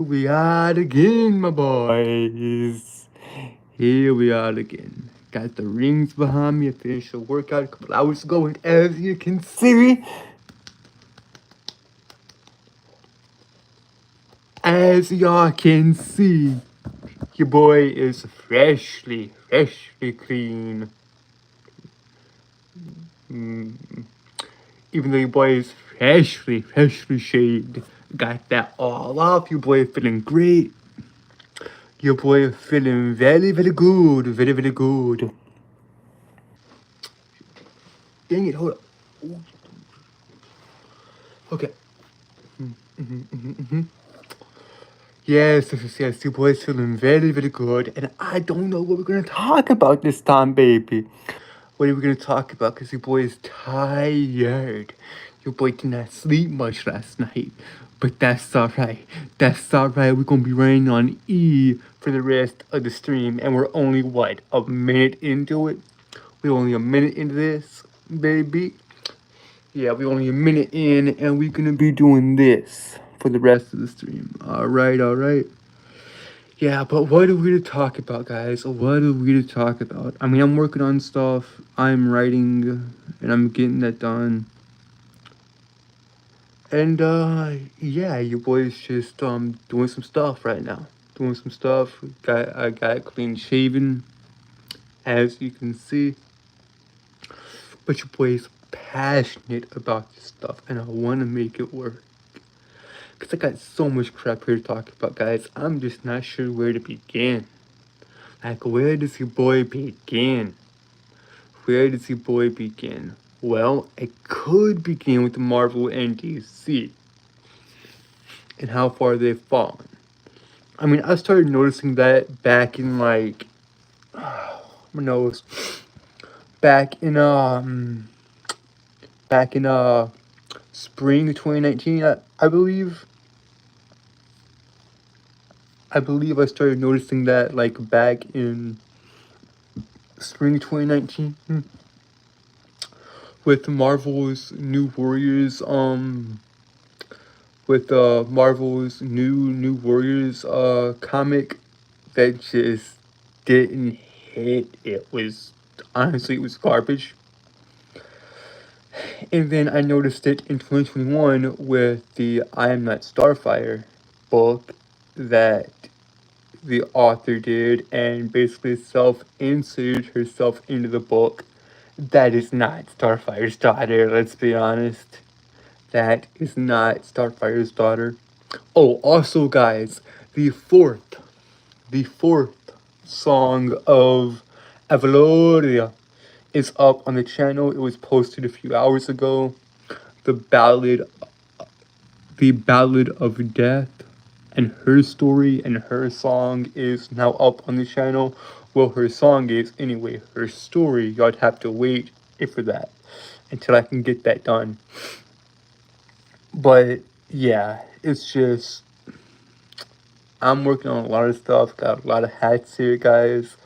We are again, my boys. Here we are again. Got the rings behind me. I finished a workout a couple hours ago, and as you can see, as y'all can see, your boy is freshly clean. Even though your boy is freshly shaved. Got that all off. Your boy feeling great. Your boy feeling very good. Very good. Dang it, hold up. Okay. Yes, your boy's feeling very good. And I don't know what we're gonna talk about this time, baby. What are we gonna talk about? Because your boy is tired. Your boy did not sleep much last night. But that's alright. That's alright. We're gonna be running on E for the rest of the stream. And we're only, what, a minute into it? We're only a minute into this, baby. Yeah, we're only a minute in, and we're gonna be doing this for the rest of the stream. Alright. Yeah, but what are we to talk about, guys? What are we to talk about? I mean, I'm working on stuff, I'm writing, and I'm getting that done. And, yeah, your boy's just, doing some stuff right now. Doing some stuff. I got clean shaven, as you can see. But your boy's passionate about this stuff, and I want to make it work. Because I got so much crap here to talk about, guys. I'm just not sure where to begin. Like, where does your boy begin? Where does your boy begin? Well, it could begin with the Marvel and DC and how far they've fallen. I mean, I started noticing that back in, like, my nose. Back in, spring of 2019, I believe. I believe I started noticing that, like, back in spring 2019 with Marvel's New Warriors with Marvel's New Warriors comic that just didn't hit. It was honestly, it was garbage. And then I noticed it in 2021 with the I Am Not Starfire book that the author did, and basically self-inserted herself into the book. That is not Starfire's daughter, let's be honest. That is not Starfire's daughter. Oh, also, guys, the fourth song of Avaloria is up on the channel. It was posted a few hours ago. The ballad of Death, and her story and her song is now up on the channel. Well, her song is anyway. Her story, y'all have to wait for that until I can get that done. But yeah, it's just I'm working on a lot of stuff. Got a lot of hats here, guys.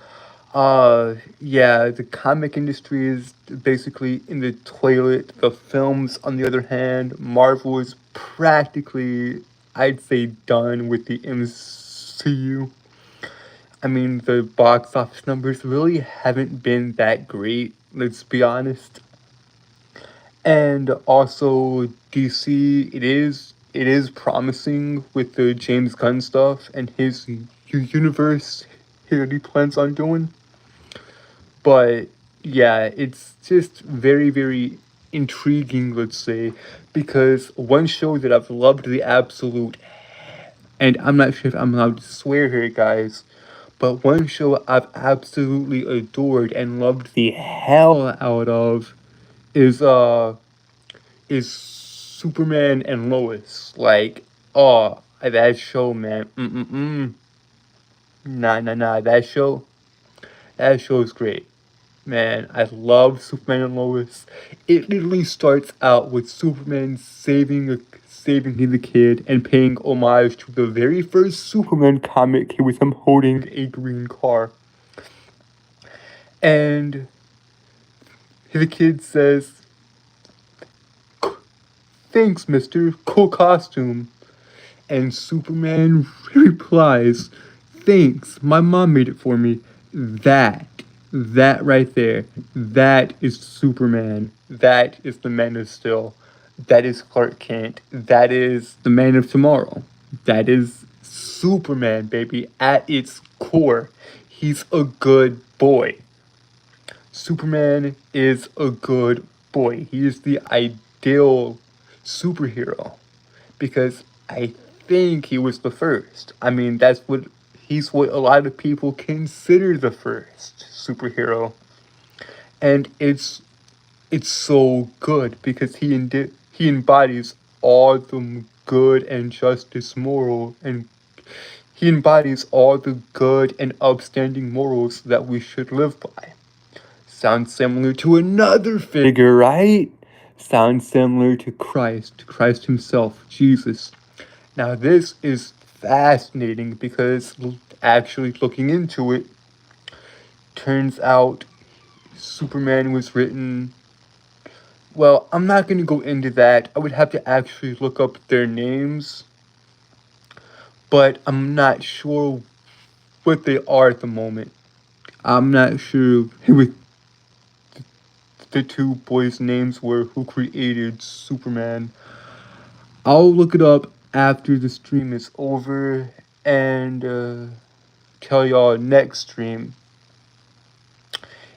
Yeah, the comic industry is basically in the toilet. The films, on the other hand, Marvel is practically, I'd say, done with the MCU. I mean, the box office numbers really haven't been that great, let's be honest. And also DC, it is promising with the James Gunn stuff and his universe that he plans on doing. But yeah, it's just very intriguing, let's say, because one show that I've loved the absolute, and I'm not sure if I'm allowed to swear here, guys, but one show I've absolutely adored and loved the hell out of is Superman and Lois. Like, oh, that show, man. Nah. That show is great. Man, I love Superman and Lois. It literally starts out with Superman saving the kid and paying homage to the very first Superman comic with him holding a green car. And the kid says, "Thanks, mister. Cool costume." And Superman replies, "Thanks, my mom made it for me." That, that right there, that is Superman. That is the Man of Steel. That is Clark Kent. That is the Man of Tomorrow. That is Superman, baby. At its core, he's a good boy. Superman is a good boy. He is the ideal superhero because I think he was the first. I mean, he's what a lot of people consider the first superhero, and it's so good because he embodies all the good and justice moral and he embodies all the good and upstanding morals that we should live by. Sounds similar to another figure, right? Sounds similar to Christ himself, Jesus. Now, this is fascinating because actually looking into it, turns out Superman was written. Well, I'm not going to go into that. I would have to actually look up their names, but I'm not sure what they are at the moment. I'm not sure who the two boys' names were who created Superman. I'll look it up after the stream is over and tell y'all next stream.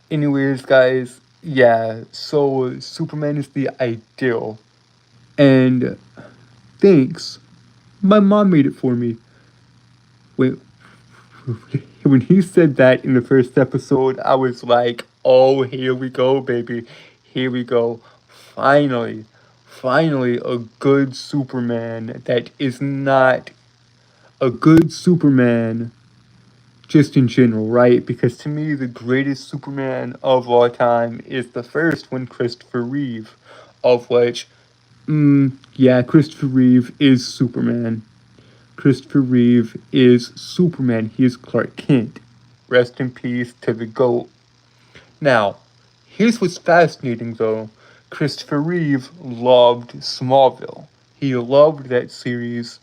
Anyways, guys, yeah, so Superman is the ideal. And thanks, my mom made it for me. When, when he said that in the first episode, I was like, oh, here we go, baby. Here we go. Finally, finally, a good Superman that is not a good Superman just in general, right? Because to me, the greatest Superman of all time is the first one, Christopher Reeve, of which, yeah, Christopher Reeve is Superman. Christopher Reeve is Superman. He is Clark Kent. Rest in peace to the GOAT. Now, here's what's fascinating though. Christopher Reeve loved Smallville. He loved that series,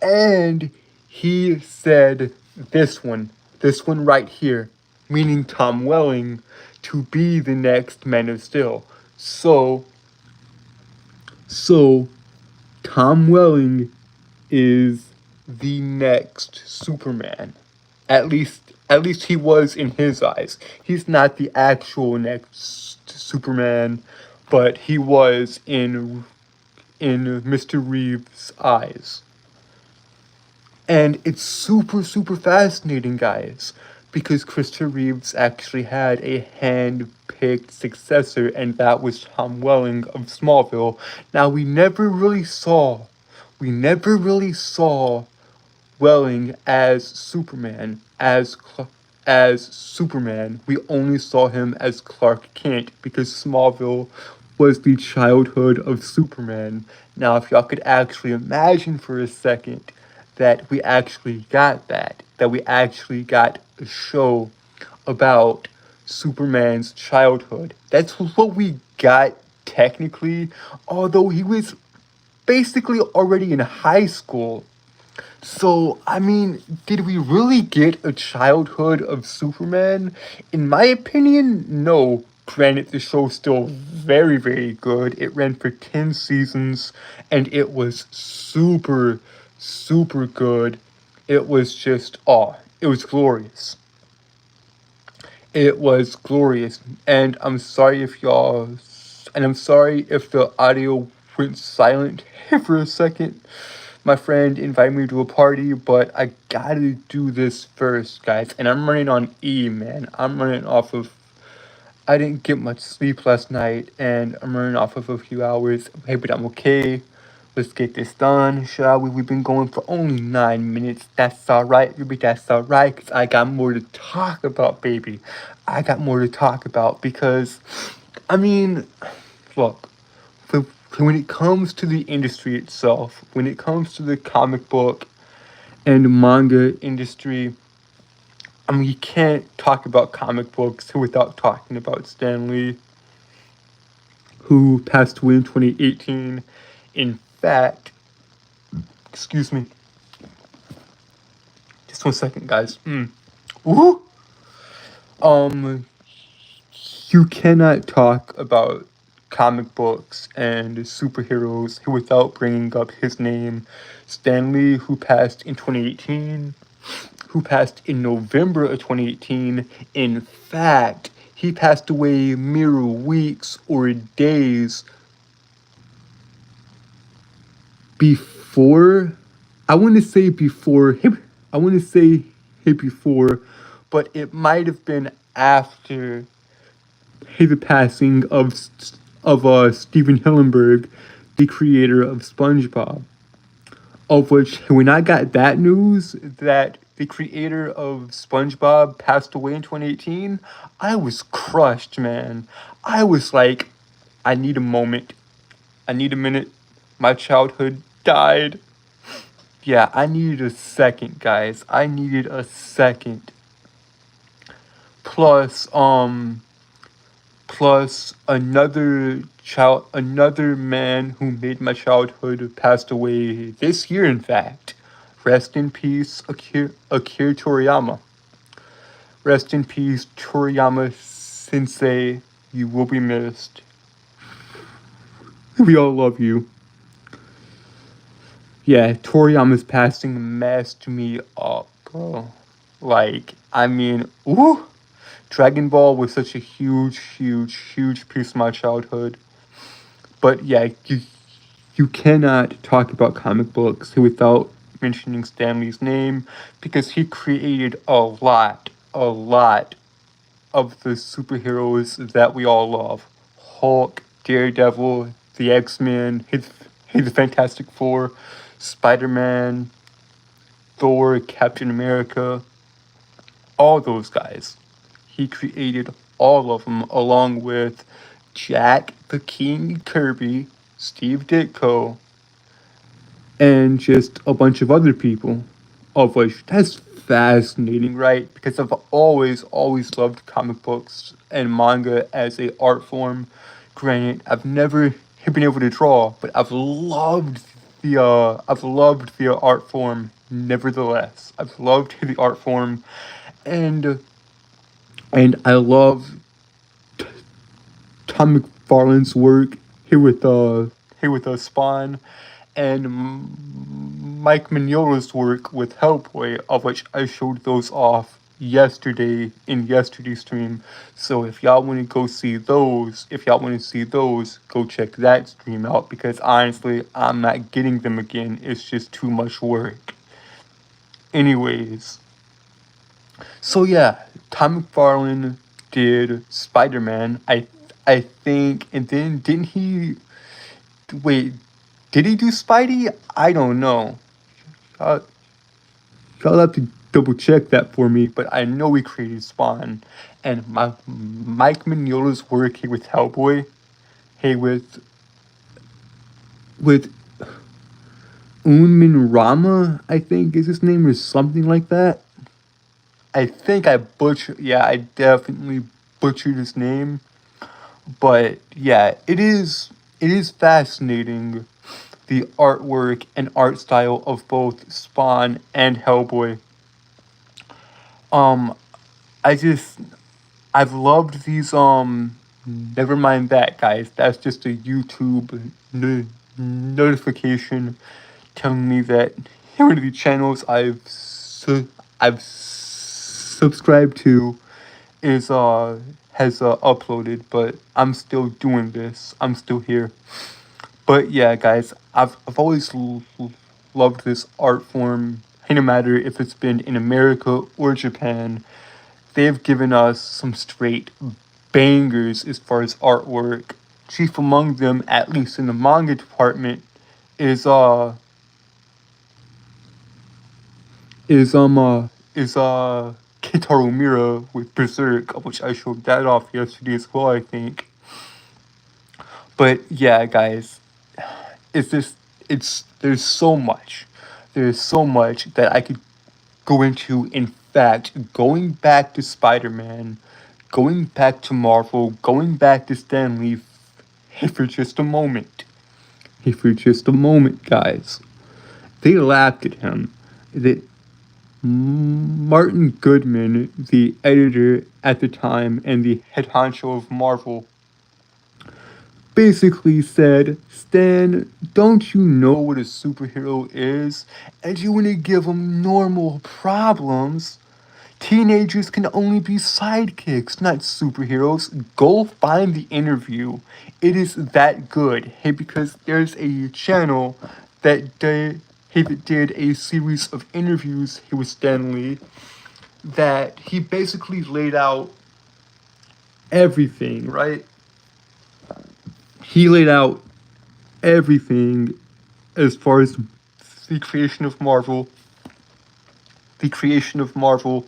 and he said this one right here, meaning Tom Welling, to be the next Man of Steel. So Tom Welling is the next Superman. At least he was in his eyes. He's not the actual next Superman, but he was in Mr. Reeves' eyes. And it's super, super fascinating, guys, because Christopher Reeves actually had a hand-picked successor, and that was Tom Welling of Smallville. Now, we never really saw Welling as Superman, as Superman. We only saw him as Clark Kent because Smallville was the childhood of Superman. Now, if y'all could actually imagine for a second that we actually got that we actually got a show about Superman's childhood. That's what we got technically, although he was basically already in high school. So, I mean, did we really get a childhood of Superman? In my opinion, no. Granted, the show's still very, very good. It ran for 10 seasons, and it was super, super good. It was just, it was glorious. It was glorious. And I'm sorry if I'm sorry if the audio went silent for a second. My friend invited me to a party, but I gotta do this first, guys. And I'm running on E, man. I'm running off of. I didn't get much sleep last night, and I'm running off of a few hours. Hey, but I'm okay. Let's get this done, shall we? We've been going for only 9 minutes. That's alright, baby. That's alright, because I got more to talk about, baby. I got more to talk about because, I mean, look, when it comes to the industry itself, when it comes to the comic book and manga industry, I mean, you can't talk about comic books without talking about Stan Lee, who passed away in 2018. In fact, Excuse me. Just 1 second, guys. Woo! Um, you cannot talk about comic books and superheroes without bringing up his name, Stan Lee, who passed in 2018, who passed in November of 2018. In fact, he passed away mere weeks or days before. I want to say before. I want to say before, but it might have been after the passing of Steven Hillenburg, the creator of SpongeBob. Of which, when I got that news that the creator of SpongeBob passed away in 2018, I was crushed, man. I was like, I need a moment. I need a minute. My childhood died. Yeah, I needed a second, guys. I needed a second. Plus, another man who made my childhood passed away this year, in fact. Rest in peace, Akira Toriyama. Rest in peace, Toriyama Sensei. You will be missed. We all love you. Yeah, Toriyama's passing messed me up, bro. Like, I mean, ooh, Dragon Ball was such a huge piece of my childhood. But yeah, you cannot talk about comic books without mentioning Stan Lee's name, because he created a lot of the superheroes that we all love. Hulk, Daredevil, the X-Men, his Fantastic Four, Spider-Man, Thor, Captain America, all those guys. He created all of them, along with Jack the King Kirby, Steve Ditko, and just a bunch of other people. Of which, that's fascinating, right? Because I've always loved comic books and manga as a art form. Granted, I've never been able to draw, but I've loved the art form. Nevertheless, I've loved the art form, and I love Tom McFarlane's work here with Spawn, and Mike Mignola's work with Hellboy, of which I showed those off yesterday in yesterday's stream. So if y'all want to go see those, go check that stream out, because honestly, I'm not getting them again. It's just too much work. Anyways, so yeah, Tom McFarlane did Spider-Man. I think, and then didn't he? Wait, did he do Spidey? I don't know. Uh, Y'all have to double check that for me, but I know he created Spawn. And Mike Mignola's work here with Hellboy, hey, with Unmin Rama, I think is his name, or something like that. I think I definitely butchered his name. But yeah, it is fascinating, the artwork and art style of both Spawn and Hellboy. Um, I just I've loved these. Never mind that, guys. That's just a YouTube notification telling me that here are the channels I've subscribed to is has uploaded, but I'm still doing this. I'm still here. But yeah, guys, I've always loved this art form. No matter if it's been in America or Japan, they've given us some straight bangers as far as artwork. Chief among them, at least in the manga department, is is um uh is Kitaru Mira with Berserk, of which I showed that off yesterday as well, I think. But yeah, guys, it's just it's there's so much. There's so much that I could go into. In fact, going back to Spider-Man, going back to Marvel, going back to Stan Lee, for just a moment. For just a moment, guys. They laughed at him. They, Martin Goodman, the editor at the time and the head honcho of Marvel, basically said, Stan, don't you know what a superhero is? And you want to give them normal problems? Teenagers can only be sidekicks, not superheroes. Go find the interview. It is that good. Hey, because there's a channel that did a series of interviews here with Stan Lee that he basically laid out everything, right? He laid out everything as far as the creation of Marvel, the creation of Marvel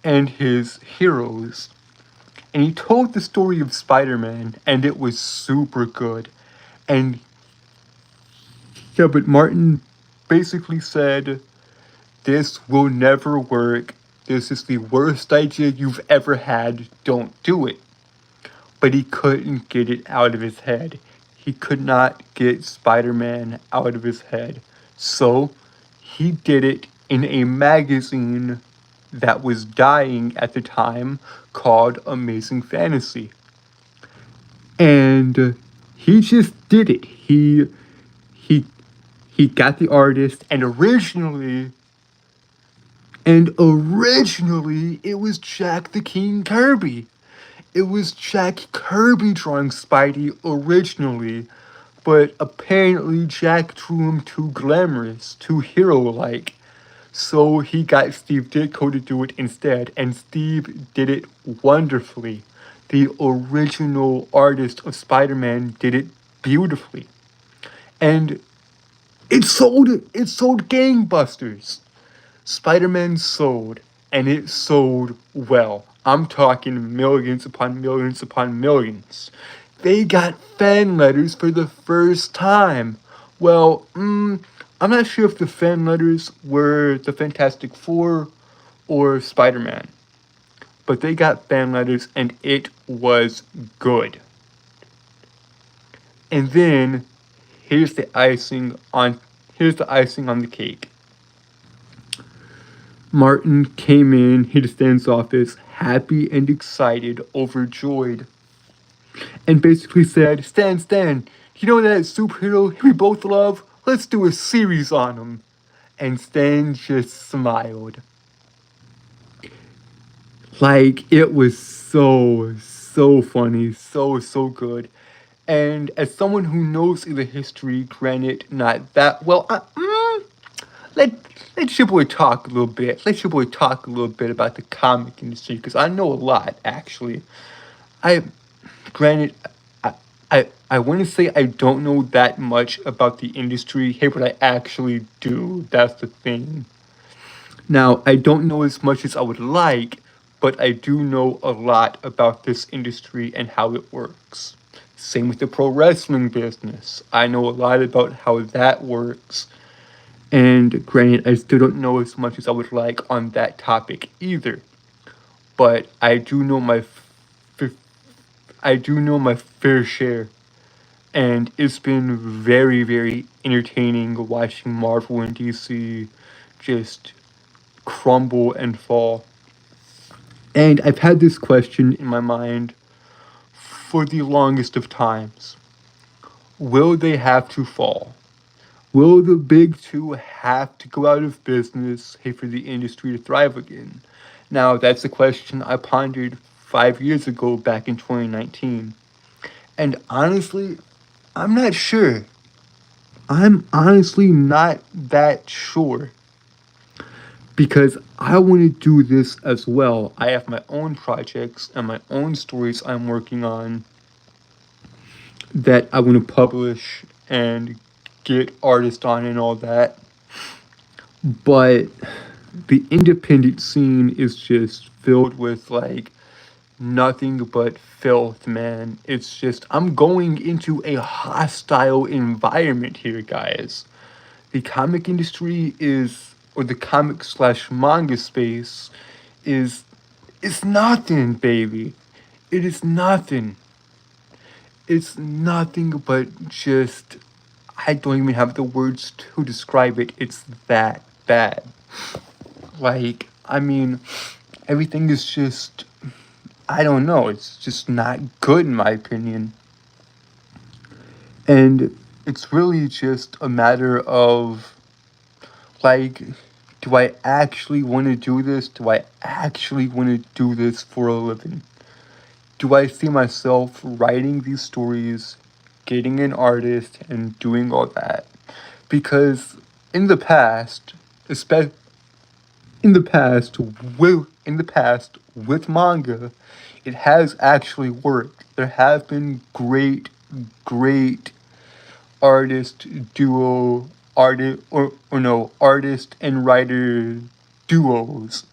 and his heroes. And he told the story of Spider-Man, and it was super good. And yeah, but Martin basically said, this will never work. This is the worst idea you've ever had. Don't do it. But he couldn't get it out of his head. He could not get Spider-Man out of his head. So he did it in a magazine that was dying at the time called Amazing Fantasy. And he just did it. He he got the artist and originally it was Jack the King Kirby. It was Jack Kirby drawing Spidey originally, but apparently Jack drew him too glamorous, too hero-like. So he got Steve Ditko to do it instead, and Steve did it wonderfully. The original artist of Spider-Man did it beautifully. And it sold gangbusters. Spider-Man sold, and it sold well. I'm talking millions upon millions upon millions. They got fan letters for the first time. Well, I'm not sure if the fan letters were the Fantastic Four or Spider-Man, but they got fan letters and it was good. And then here's the icing on the cake. Martin came in his Stan's office, happy and excited, overjoyed, and basically said, Stan, you know that superhero we both love? Let's do a series on him. And Stan just smiled. Like, it was so funny, so good. And as someone who knows the history, granted, not that well, let let your boy talk a little bit. Let your boy talk a little bit about the comic industry because I know a lot actually. I granted, I want to say I don't know that much about the industry here, but I actually do. That's the thing. Now I don't know as much as I would like, but I do know a lot about this industry and how it works. Same with the pro wrestling business. I know a lot about how that works. And granted, I still don't know as much as I would like on that topic either. But I do know my fair share, and it's been very entertaining watching Marvel and DC just crumble and fall. And I've had this question in my mind for the longest of times. Will they have to fall? Will the big two have to go out of business for the industry to thrive again? Now, that's a question I pondered 5 years ago back in 2019. And honestly, I'm not sure. I'm honestly not that sure. Because I want to do this as well. I have my own projects and my own stories I'm working on that I want to publish and get artists on and all that. But the independent scene is just filled with like nothing but filth, man. It's just, I'm going into a hostile environment here, guys. The comic industry or the comic slash manga space is nothing, baby. It is nothing. It's nothing but just I don't even have the words to describe it. It's that bad. Like, I mean, everything is just, I don't know, it's just not good in my opinion. And it's really just a matter of, like, do I actually want to do this? Do I actually want to do this for a living? Do I see myself writing these stories, getting an artist, and doing all that? Because in the past, especially in the past with manga, it has actually worked. There have been great artist duo artist or no artist and writer duos.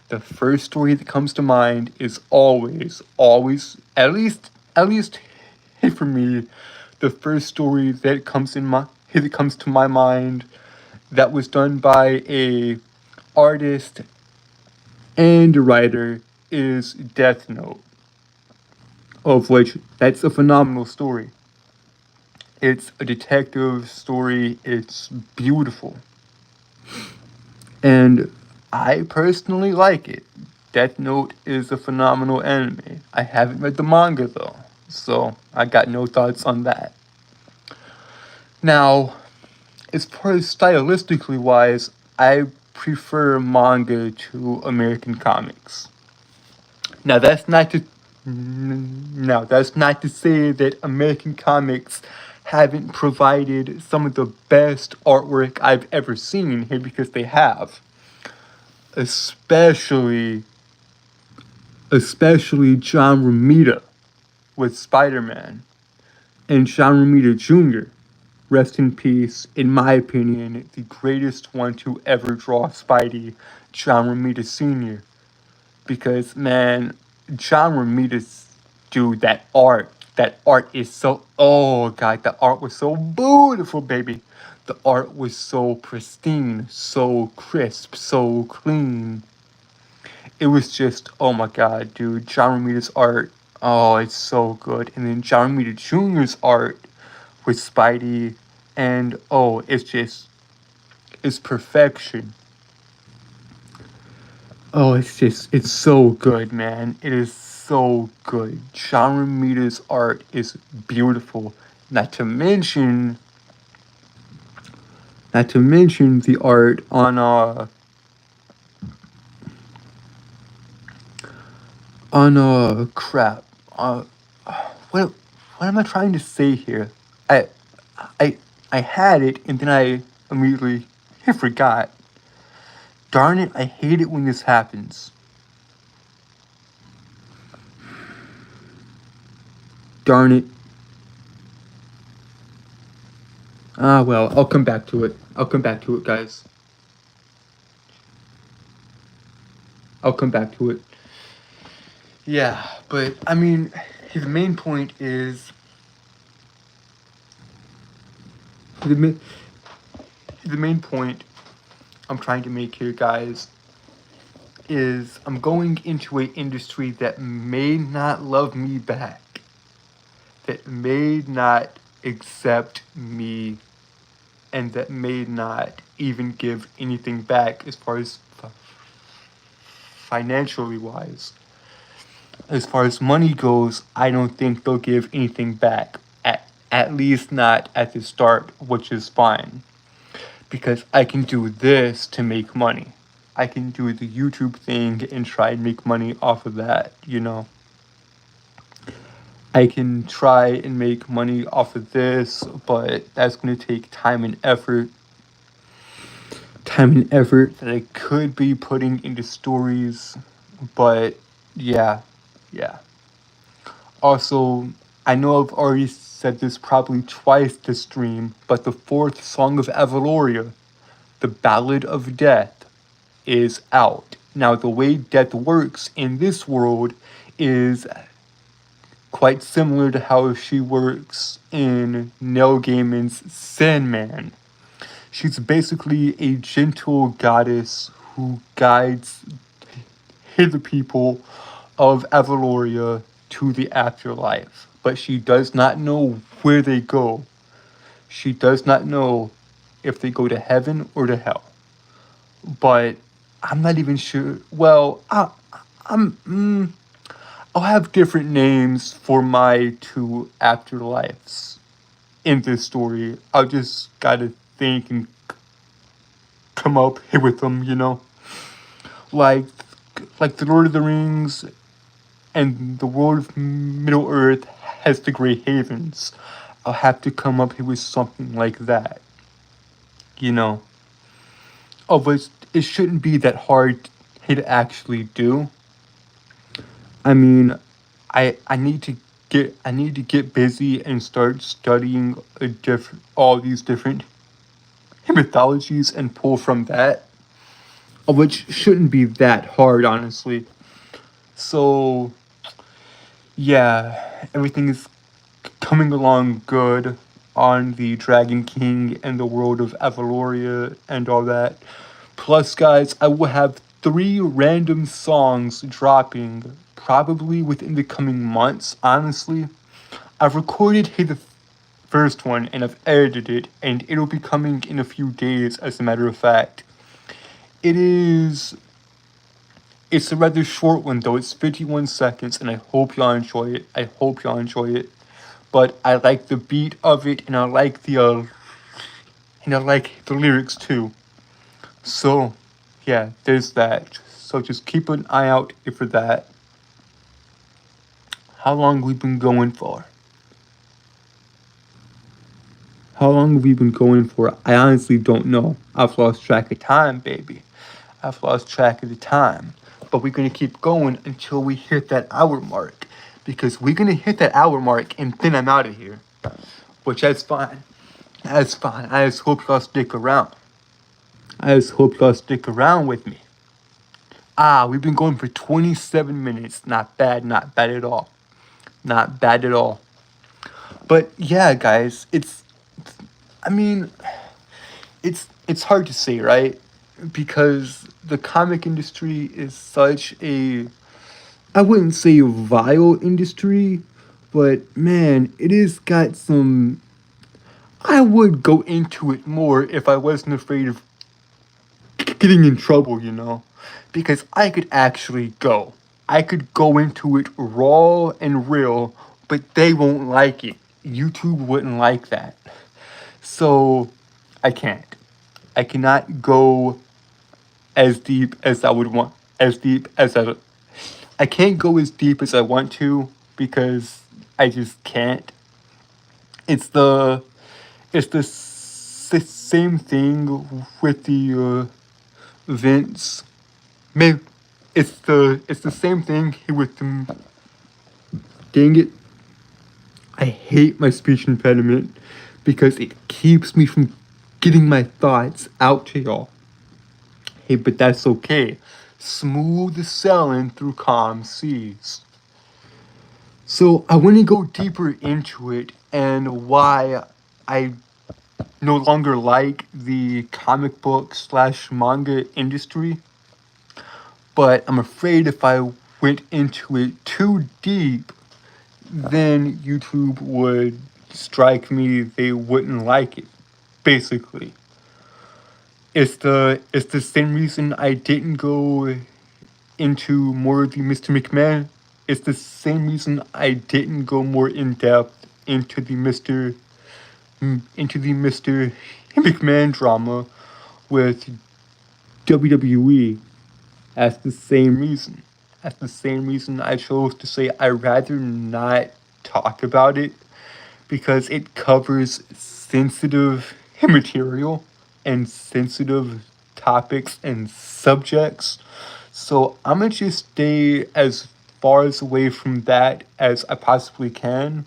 The first story that comes to mind is always at least for me, the first story that comes to my mind that was done by a artist and a writer is Death Note, of which that's a phenomenal story. It's a detective story. It's beautiful. And I personally like it. Death Note is a phenomenal anime. I haven't read the manga though, so I got no thoughts on that. Now, as far as stylistically wise, I prefer manga to American comics. Now that's not to say that American comics haven't provided some of the best artwork I've ever seen here, because they have. Especially John Romita with Spider-Man, and John Romita Jr. Rest in peace, in my opinion, the greatest one to ever draw Spidey, John Romita Sr. Because, man, John Romita's, dude, that art is so, oh god, the art was so beautiful, baby. The art was so pristine, so crisp, so clean. It was just, oh my god, dude, John Romita's art, oh, it's so good. And then John Romita Jr.'s art with Spidey, and oh, it's perfection. Oh, it's so good, man. It is so good. John Romita's art is beautiful. Not to mention, the art on crap. What am I trying to say here? I I I had it and then I immediately forgot. Darn it! I hate it when this happens. Darn it. Ah, well, I'll come back to it. I'll come back to it, guys. I'll come back to it. Yeah, but I mean, his main point is the main, the main point I'm trying to make here, guys, is I'm going into an industry that may not love me back, that may not accept me, and that may not even give anything back as far as financially wise. As far as money goes, I don't think they'll give anything back. At least not at the start, which is fine. Because I can do this to make money. I can do the YouTube thing and try and make money off of that, you know. I can try and make money off of this, but that's going to take time and effort. Time and effort that I could be putting into stories, but yeah. Also, I know I've already said this probably twice this stream, but the fourth song of Avaloria, the Ballad of Death, is out. Now, the way death works in this world is quite similar to how she works in Neil Gaiman's Sandman. She's basically a gentle goddess who guides the people of Avaloria to the afterlife, but she does not know where they go. She does not know if they go to heaven or to hell. But I'm not even sure. Well, I'm. I'll have different names for my two afterlives in this story. I'll just gotta think and come up with them, like like the Lord of the Rings and the world of Middle Earth has the Grey Havens. I'll have to come up with something like that, you know. Of which it shouldn't be that hard to actually do. I mean, I need to get busy and start studying all these different mythologies and pull from that, which shouldn't be that hard, honestly. So yeah, everything is coming along good on the Dragon King and the world of Avaloria and all that. Plus, guys, I will have 3 random songs dropping probably within the coming months, honestly. I've recorded the first one and I've edited it, and it'll be coming in a few days, as a matter of fact. It is. It's a rather short one though, it's 51 seconds, and I hope y'all enjoy it. I hope y'all enjoy it. But I like the beat of it, and I like the lyrics too. So, yeah, there's that. So just keep an eye out for that. How long we been going for? How long have we been going for? I honestly don't know. I've lost track of time, baby. I've lost track of the time. But we're gonna keep going until we hit that hour mark. Because we're gonna hit that hour mark and then I'm out of here. Which that's fine. That's fine. I just hope y'all stick around. I just hope y'all stick around with me. We've been going for 27 minutes. Not bad, not bad at all. Not bad at all. But yeah, guys, I mean, it's hard to say, right? Because the comic industry is such a, I wouldn't say a vile industry, but man, it has got some. I would go into it more if I wasn't afraid of getting in trouble, because I could actually go. I could go into it raw and real, but they won't like it. YouTube wouldn't like that. So I can't. I cannot go as deep as I would want. As deep as I can't go as deep as I want to because I just can't. It's the same thing with the events. Maybe it's the same thing with the. Dang it! I hate my speech impediment because it keeps me from getting my thoughts out to y'all. Hey, but that's okay. Smooth sailing through calm seas. So I want to go deeper into it and why I no longer like the comic book slash manga industry. But I'm afraid if I went into it too deep, then YouTube would strike me. They wouldn't like it. Basically, it's the same reason I didn't go into more of the Mr. McMahon. It's the same reason I didn't go more in depth into the Mr. McMahon drama with WWE. That's the same reason. That's the same reason I chose to say I'd rather not talk about it because it covers sensitive material and sensitive topics and subjects. So I'm gonna just stay as far as away from that as I possibly can.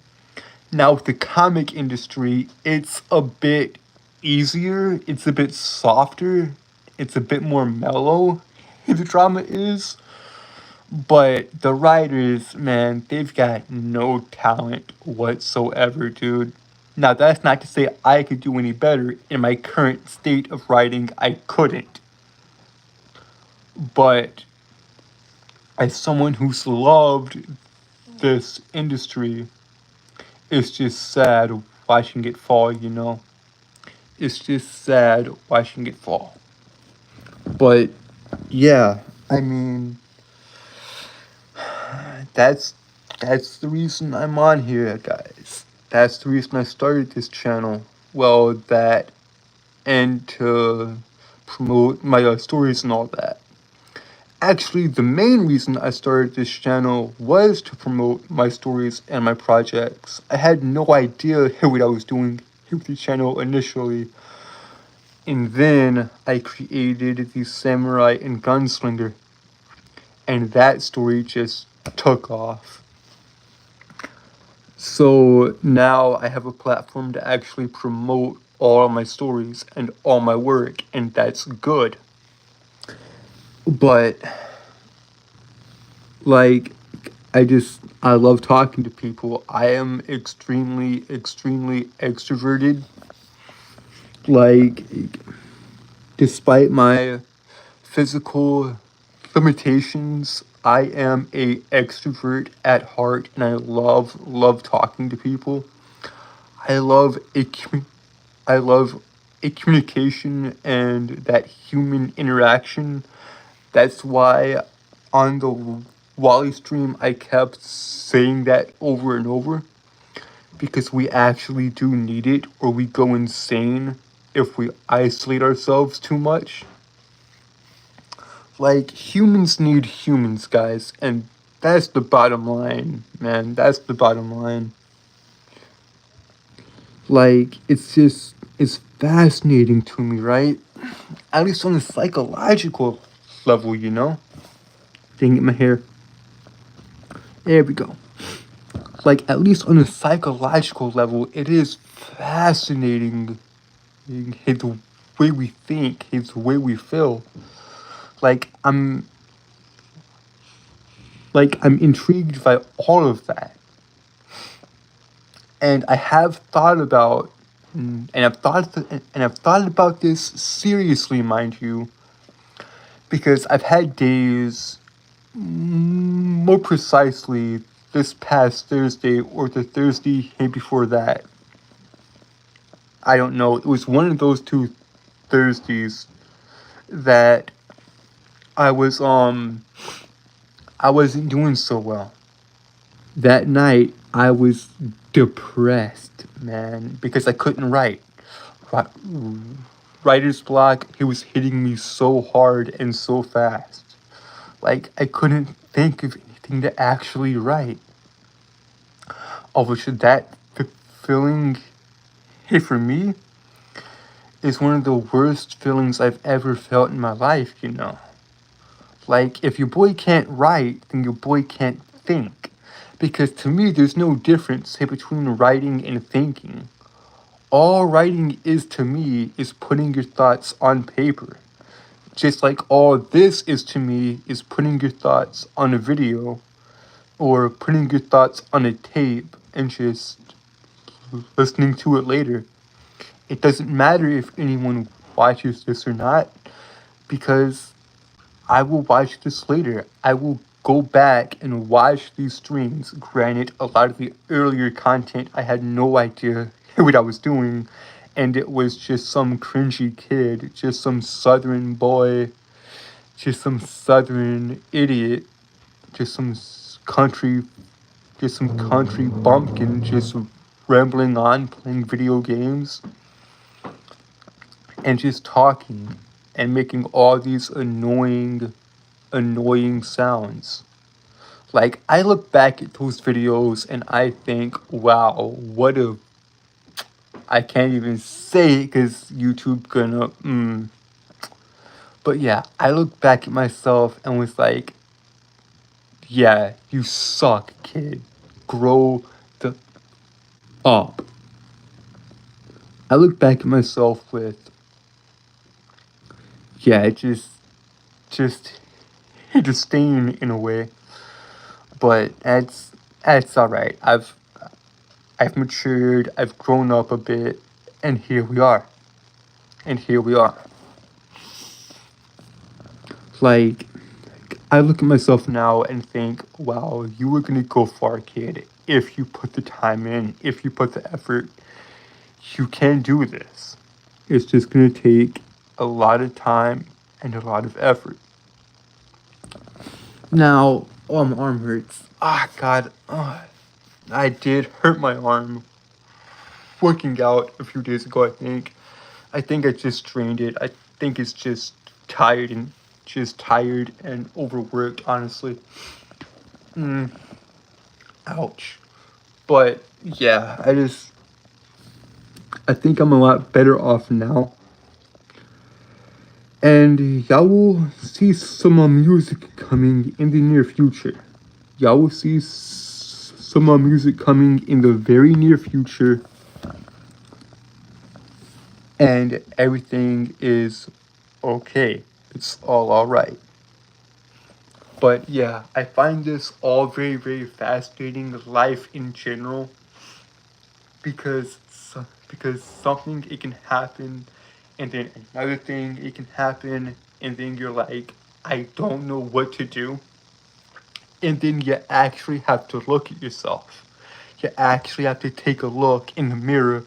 Now, with the comic industry, it's a bit easier, it's a bit softer, it's a bit more mellow. The drama is, but the writers, man, they've got no talent whatsoever, dude. Now, that's not to say I could do any better. In my current state of writing, I couldn't. But as someone who's loved this industry, it's just sad watching it fall. it's just sad watching it fall. But yeah, I mean, that's that's the reason I'm on here, guys. That's the reason I started this channel. Well, that and to promote my stories and all that. Actually, the main reason I started this channel was to promote my stories and my projects. I had no idea what I was doing with the channel initially. And then I created the Samurai and Gunslinger. And that story just took off. So now I have a platform to actually promote all my stories and all my work, and that's good. But like, I love talking to people. I am extremely extroverted. Like, despite my physical limitations, I am a extrovert at heart, and I love talking to people. I love a I love a communication and that human interaction. That's why on the Wally stream I kept saying that over and over, because we actually do need it, or we go insane if we isolate ourselves too much. Like, humans need humans, guys, and that's the bottom line, man. That's the bottom line. Like, it's fascinating to me, right? At least on a psychological level, you know? Dang it, my hair. There we go. Like, at least on a psychological level, it is fascinating the way we think, the way we feel. Like, I'm intrigued by all of that. And I have thought about and I've thought about this seriously, mind you, because I've had days, more precisely this past Thursday or the Thursday before that. I don't know. It was one of those two Thursdays that I wasn't doing so well. That night I was depressed, man, because I couldn't write. Writer's block, he was hitting me so hard and so fast. Like, I couldn't think of anything to actually write. Of which that feeling, hey, for me, is one of the worst feelings I've ever felt in my life, you know. Like, if your boy can't write, then your boy can't think. Because to me, there's no difference between writing and thinking. All writing is to me is putting your thoughts on paper. Just like all this is to me is putting your thoughts on a video or putting your thoughts on a tape and just listening to it later. It doesn't matter if anyone watches this or not, because I will watch this later. I will go back and watch these streams. Granted, a lot of the earlier content I had no idea what I was doing, and it was just some cringy kid, just some southern boy, just some southern idiot, just some country, just some country bumpkin, just rambling on, playing video games, and just talking and making all these annoying sounds. Like, I look back at those videos and I think, wow, what a... I can't even say it because YouTube gonna... But yeah, I look back at myself and was like, yeah, you suck, kid. Grow the up. I look back at myself with, yeah, just disdain in a way. But that's all right. I've matured. I've grown up a bit, and here we are. And here we are. Like, I look at myself now and think, wow, you were gonna go far, kid. If you put the time in, if you put the effort, you can do this. It's just gonna take a lot of time and a lot of effort. Now, oh, my arm hurts. Ah, God. I did hurt my arm working out a few days ago, I think. I think I just strained it. I think it's just tired and overworked, honestly. Mm, ouch. But yeah, I think I'm a lot better off now. And y'all will see some music coming in the near future. Y'all will see some music coming in the very near future. And everything is okay. It's all alright. But yeah, I find this all very, very fascinating, life in general, because something, it can happen, and then another thing, it can happen, and then you're like, I don't know what to do, and then you actually have to look at yourself. You actually have to take a look in the mirror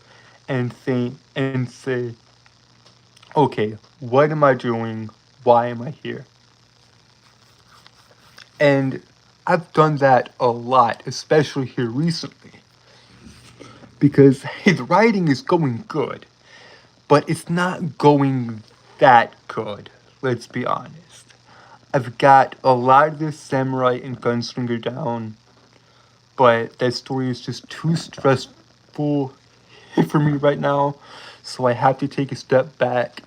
and think and say, okay, what am I doing? Why am I here? And I've done that a lot, especially here recently. Because hey, the writing is going good, but it's not going that good, let's be honest. I've got a lot of this samurai and gunslinger down, but that story is just too stressful for me right now, so I have to take a step back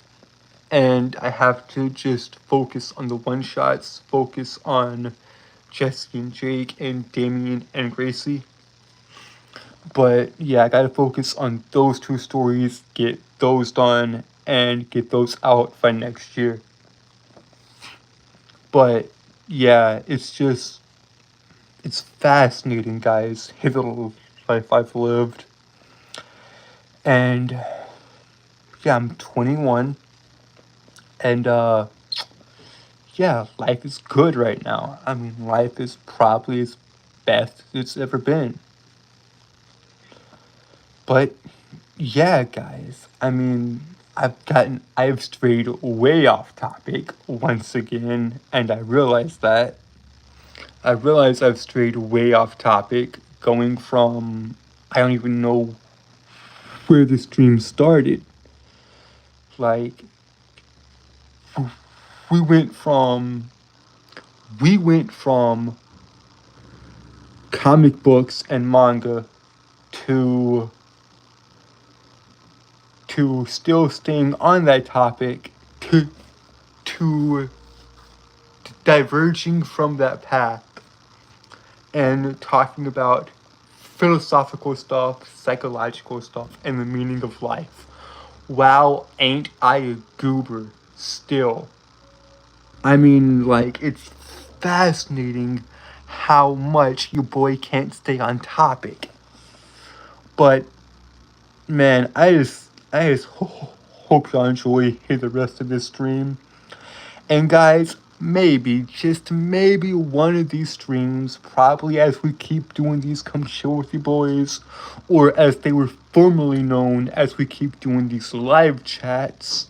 and I have to just focus on the one shots, focus on Jesse and Jake and Damien and Gracie. But yeah, I gotta focus on those two stories, get those done, and get those out by next year. But yeah, it's fascinating, guys. Hey, little life I've lived. And yeah, I'm 21. And yeah, life is good right now. I mean, life is probably as best it's ever been. But yeah, guys, I mean, I've strayed way off topic once again, and I realize that. I realize I've strayed way off topic, going from, I don't even know where the stream started. Like, we went from, we went from comic books and manga to still staying on that topic, to diverging from that path and talking about philosophical stuff, psychological stuff, and the meaning of life. Wow, ain't I a goober still? I mean, like, it's fascinating how much your boy can't stay on topic. But man, I just hope y'all enjoy the rest of this stream. And guys, maybe, just maybe one of these streams, probably as we keep doing these Come Chill With You Boys, or as they were formerly known, as we keep doing these live chats,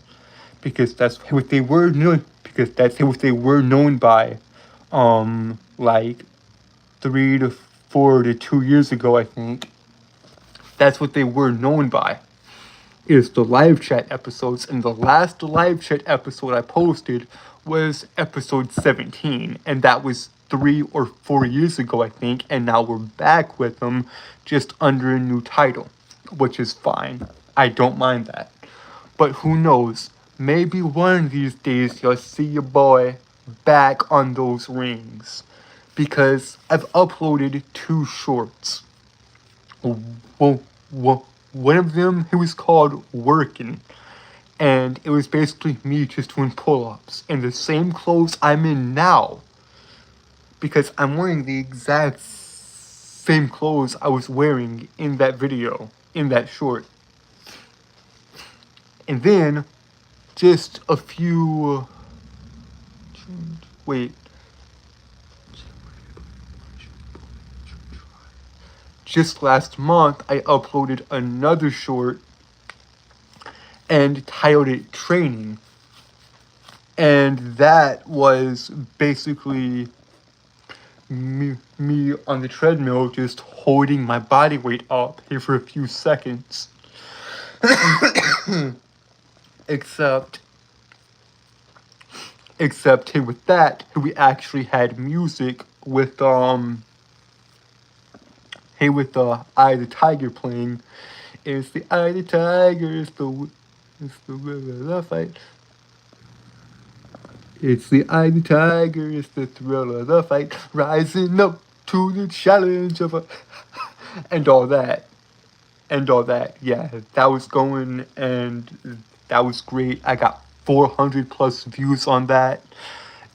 because that's what they were known, because that's what they were known by, like 3 to 4 to 2 years ago, I think. That's what they were known by, is the live chat episodes, and the last live chat episode I posted was episode 17, and that was 3 or 4 years ago, I think, and now we're back with them just under a new title, which is fine. I don't mind that. But who knows? Maybe one of these days you'll see your boy back on those rings, because I've uploaded 2 shorts. Well, one of them, it was called Workin', and it was basically me just doing pull-ups in the same clothes I'm in now, because I'm wearing the exact same clothes I was wearing in that video, in that short. And then, just a few... Wait. Just last month, I uploaded another short, and titled it Training. And that was basically me on the treadmill just holding my body weight up here for a few seconds. except hey, with that, we actually had music with with the Eye of the Tiger playing. It's the Eye of the Tiger, it's the river of the fight. It's the Eye of the Tiger, it's the thrill of the fight, rising up to the challenge of a and all that. Yeah, that was going, and that was great. I got 400 plus views on that.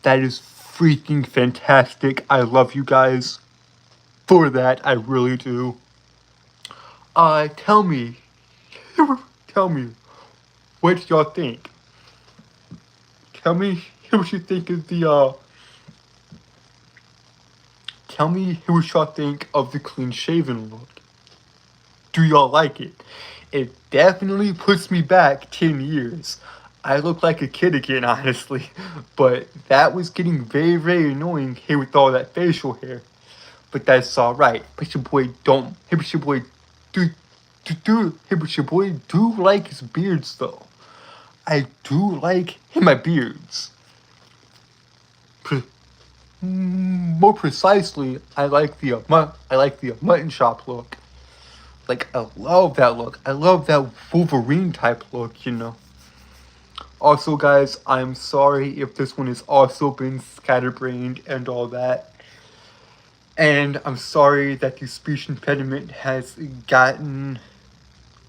That is freaking fantastic. I love you guys for that. I really do. Tell me, tell me, what y'all think? Tell me what you think of the, tell me what y'all think of the clean shaven look. Do y'all like it? It definitely puts me back 10 years. I look like a kid again, honestly. But that was getting very, very annoying here with all that facial hair. But that's alright. But your boy don't. Hey, but your boy but your boy do like his beards though. I do like my beards. More precisely, I like the mutton chop look. Like, I love that look. I love that Wolverine type look, you know. Also, guys, I'm sorry if this one has also been scatterbrained and all that. And I'm sorry that the speech impediment has gotten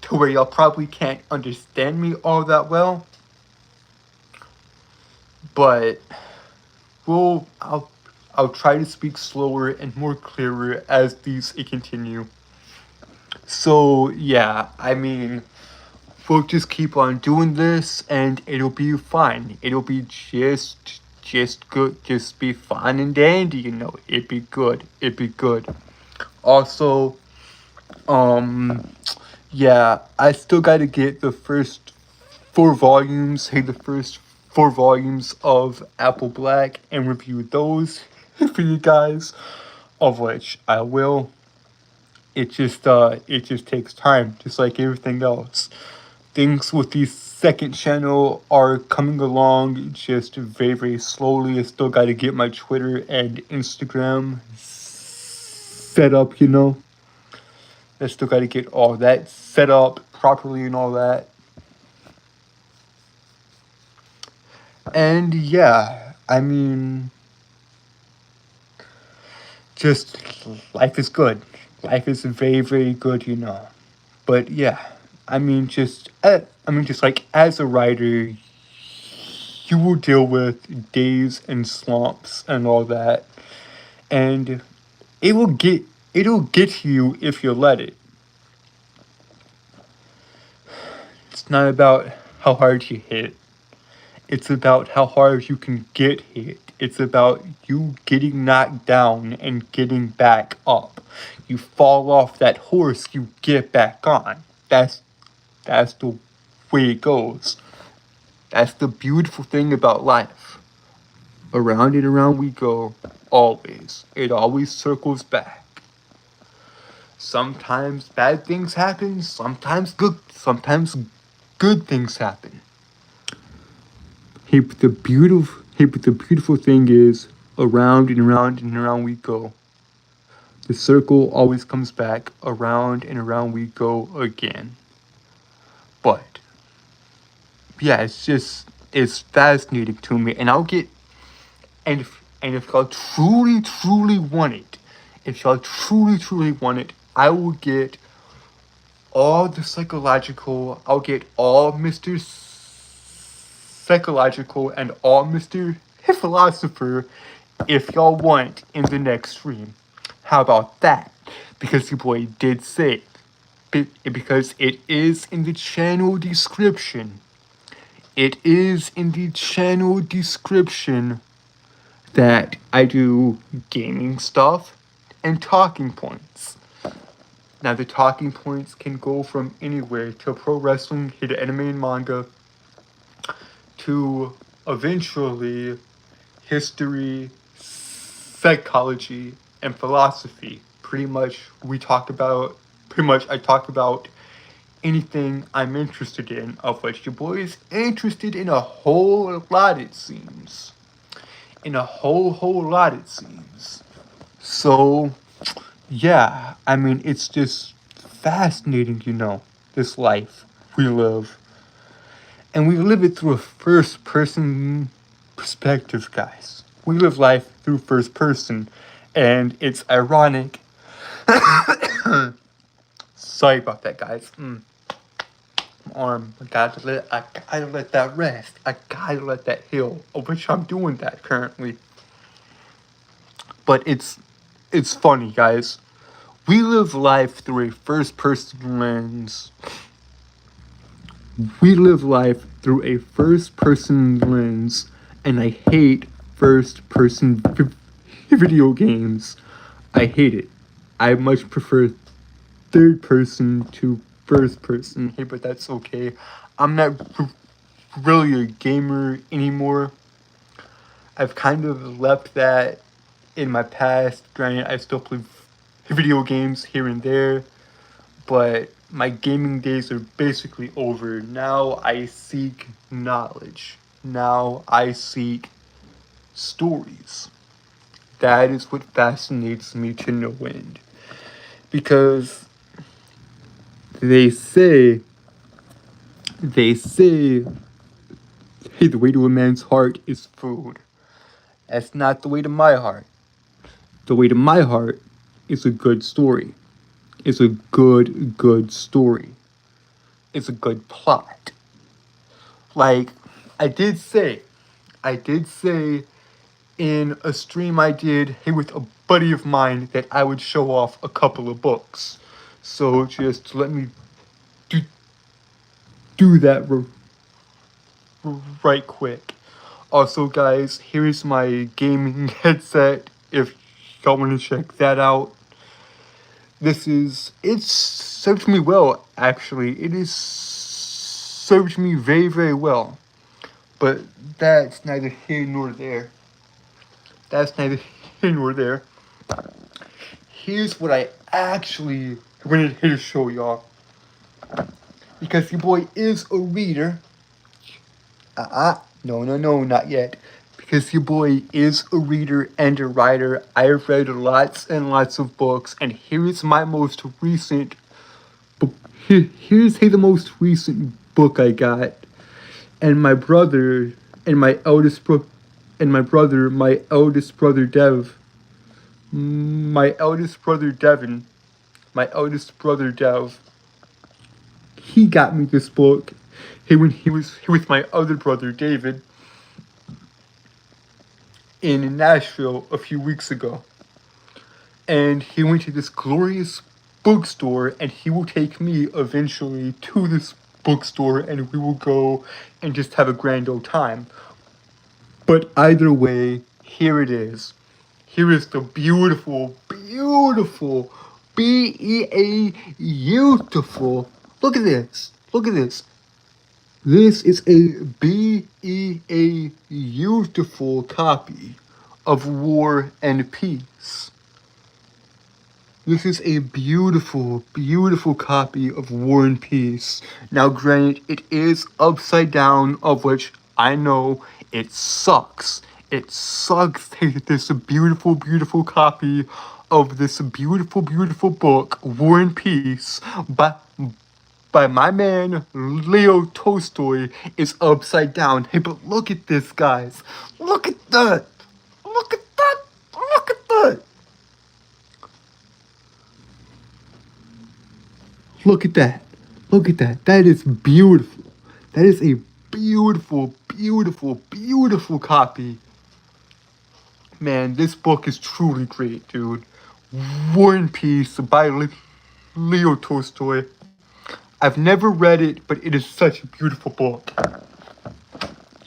to where y'all probably can't understand me all that well. But I'll try to speak slower and more clearer as these continue. So yeah, I mean, we'll just keep on doing this and it'll be fine. It'll be just good. Just be fine and dandy, you know. It'd be good. It'd be good. Also, yeah, I still gotta get the first 4 volumes. Hey, the first 4 volumes of Apple Black and review those for you guys, of which I will. It just takes time, just like everything else. Things with the second channel are coming along just very, very slowly. I still got to get my Twitter and Instagram set up, you know. I still got to get all that set up properly and all that. And yeah, I mean, just life is good. Life is very, very good, you know. But yeah, I mean, just like as a writer, you will deal with days and slumps and all that, and it'll get to you if you let it. It's not about how hard you hit. It's about how hard you can get hit. It's about you getting knocked down and getting back up. You fall off that horse, you get back on. That's the way it goes. That's the beautiful thing about life. Around and around we go, always. It always circles back. Sometimes bad things happen, sometimes good things happen. Hey, but the beautiful thing is, around and around and around we go. The circle always comes back, around and around we go again. But yeah, it's fascinating to me, and I'll get and if y'all truly want it, I will get all the psychological. I'll get all Mr. Psychological and all Mr. Philosopher if y'all want in the next stream. How about that? Because your boy did say it. Because it is in the channel description. It is in the channel description that I do gaming stuff and talking points. Now, the talking points can go from anywhere to pro wrestling, to anime and manga, to eventually history, psychology, and philosophy. Pretty much, I talk about anything I'm interested in, of which your boy is interested in a whole lot, it seems. In a whole lot, it seems. So, yeah, I mean, it's just fascinating, this life we live. And we live it through a first person perspective, guys. We live life through first person. And it's ironic. Sorry about that, guys. Arm. I gotta let that rest. I gotta let that heal. Of which I'm doing that currently. But it's funny, guys. We live life through a first person lens. We live life through a first person lens, and I hate first person video games. I hate it. I much prefer third person to first person. Hey, but that's okay. I'm not really a gamer anymore. I've kind of left that in my past. Granted, I still play video games here and there, but my gaming days are basically over. Now I seek knowledge. Now I seek stories. That is what fascinates me to no end. Because they say, hey, the way to a man's heart is food. That's not the way to my heart. The way to my heart is a good story. It's a good story. It's a good plot. Like, I did say in a stream I did with a buddy of mine that I would show off a couple of books. So just let me do that right quick. Also, guys, here's my gaming headset if y'all want to check that out. It's served me well, actually. It is served me very well. But that's neither here nor there. That's neither here nor there. Here's what I actually wanted to show y'all. Because your boy is a reader. No, not yet. Because your boy is a reader and a writer. I've read lots and lots of books, and here's my most recent book. Here's the most recent book I got. And my brother and my eldest brother, my eldest brother Dev, my eldest brother Devin, my eldest brother Dev, he got me this book. When he was with my other brother David in Nashville a few weeks ago. And he went to this glorious bookstore, and he will take me eventually to this bookstore, and we will go and just have a grand old time. But either way, here it is. Here is the beautiful, beautiful, beautiful. Look at this. Look at this. This is a beautiful copy of War and Peace. This is a beautiful, beautiful copy of War and Peace. Now, granted, it is upside down, of which I know it sucks. It sucks that this beautiful, beautiful copy of this beautiful, beautiful book, War and Peace, by my man Leo Tolstoy, is upside down. Hey, but look at this, guys. Look at that. Look at that. Look at that. Look at that. Look at that. That is beautiful. That is a beautiful, beautiful, beautiful copy. Man, this book is truly great, dude. War and Peace by Leo Tolstoy. I've never read it, but it is such a beautiful book.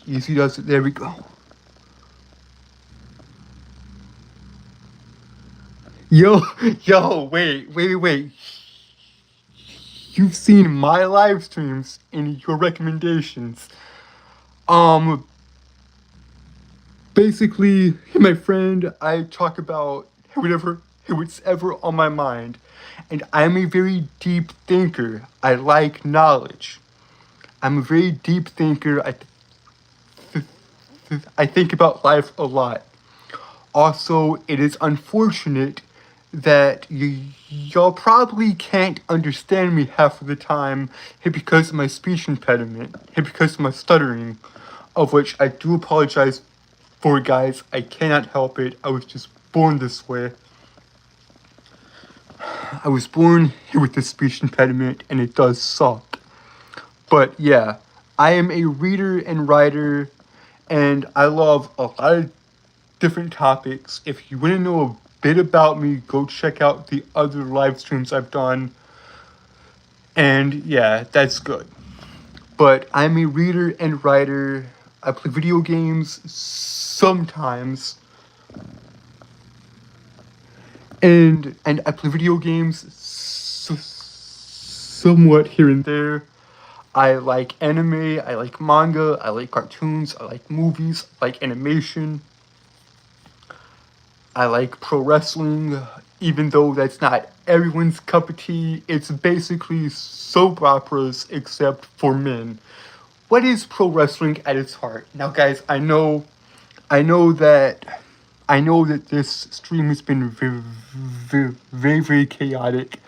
Easy does it. There we go. Yo, wait. you've seen my live streams and your recommendations. Um, basically, my friend, I talk about what's ever on my mind, and I'm a very deep thinker. I like knowledge. I'm a very deep thinker. I think about life a lot. Also, it is unfortunate that y'all probably can't understand me half of the time because of my speech impediment, because of my stuttering, of which I do apologize for, guys. I cannot help it. I was just born this way. I was born with this speech impediment, and it does suck. But yeah, I am a reader and writer, and I love a lot of different topics. If you want to know a bit about me, go check out the other live streams I've done. And yeah, that's good. But I'm a reader and writer. I play video games sometimes. And I play video games somewhat here and there. I like anime, I like manga, I like cartoons, I like movies, I like animation. I like pro wrestling, even though that's not everyone's cup of tea. It's basically soap operas except for men. What is pro wrestling at its heart? Now, guys, I know that, I know that this stream has been very chaotic,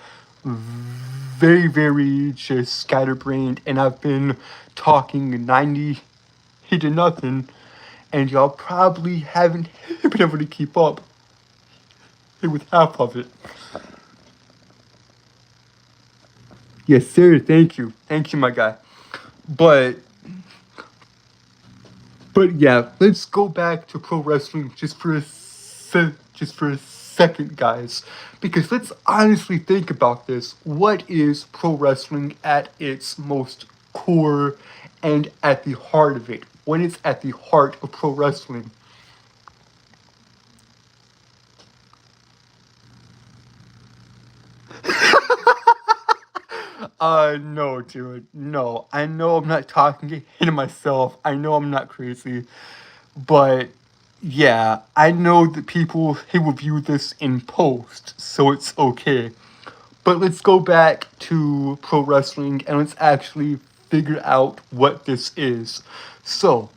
very just scatterbrained, and I've been talking 90 to nothing, and y'all probably haven't been able to keep up with half of it. Yes, sir. Thank you. Thank you, my guy. But yeah, let's go back to pro wrestling just for a second, guys, because let's honestly think about this. What is pro wrestling at its most core and at the heart of it? What is at the heart of pro wrestling? No, dude. No. I know I'm not talking to myself. I know I'm not crazy. But yeah, I know that people will view this in post, so it's okay. But let's go back to pro wrestling and let's actually figure out what this is. So,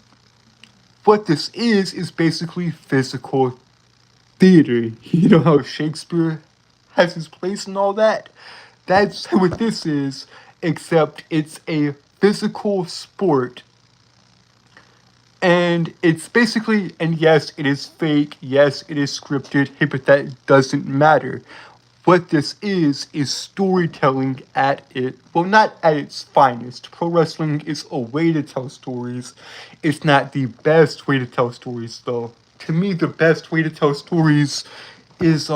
what this is basically physical theater. You know how Shakespeare has his place and all that? That's what this is, except it's a physical sport. And it's basically, and yes, it is fake, yes, it is scripted, hey, but that doesn't matter. What this is storytelling at it, well, not at its finest. Pro wrestling is a way to tell stories. It's not the best way to tell stories, though. To me, the best way to tell stories is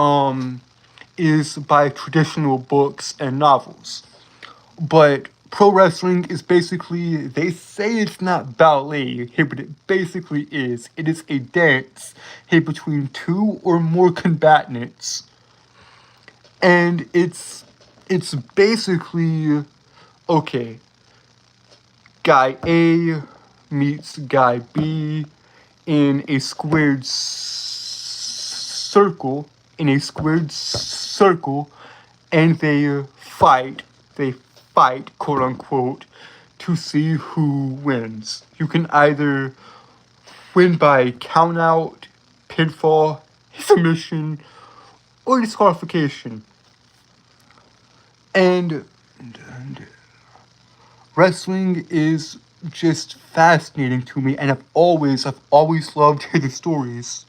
by traditional books and novels. But pro wrestling is basically, they say it's not ballet, hey, but it basically is. It is a dance, hey, between two or more combatants. And it's basically, okay, guy A meets guy B in a squared circle, and they fight, quote unquote, to see who wins. You can either win by count out, pinfall, submission, or disqualification. And wrestling is just fascinating to me, and I've always loved the stories.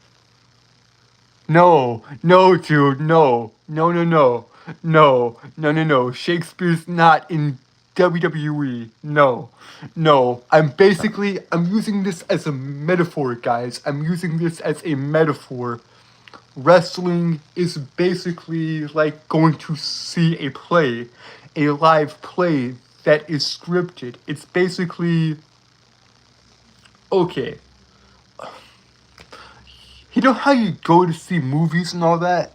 No, dude, no. Shakespeare's not in WWE. No. I'm using this as a metaphor, guys. I'm using this as a metaphor. Wrestling is basically like going to see a play, a live play that is scripted. It's basically, okay. You know how you go to see movies and all that?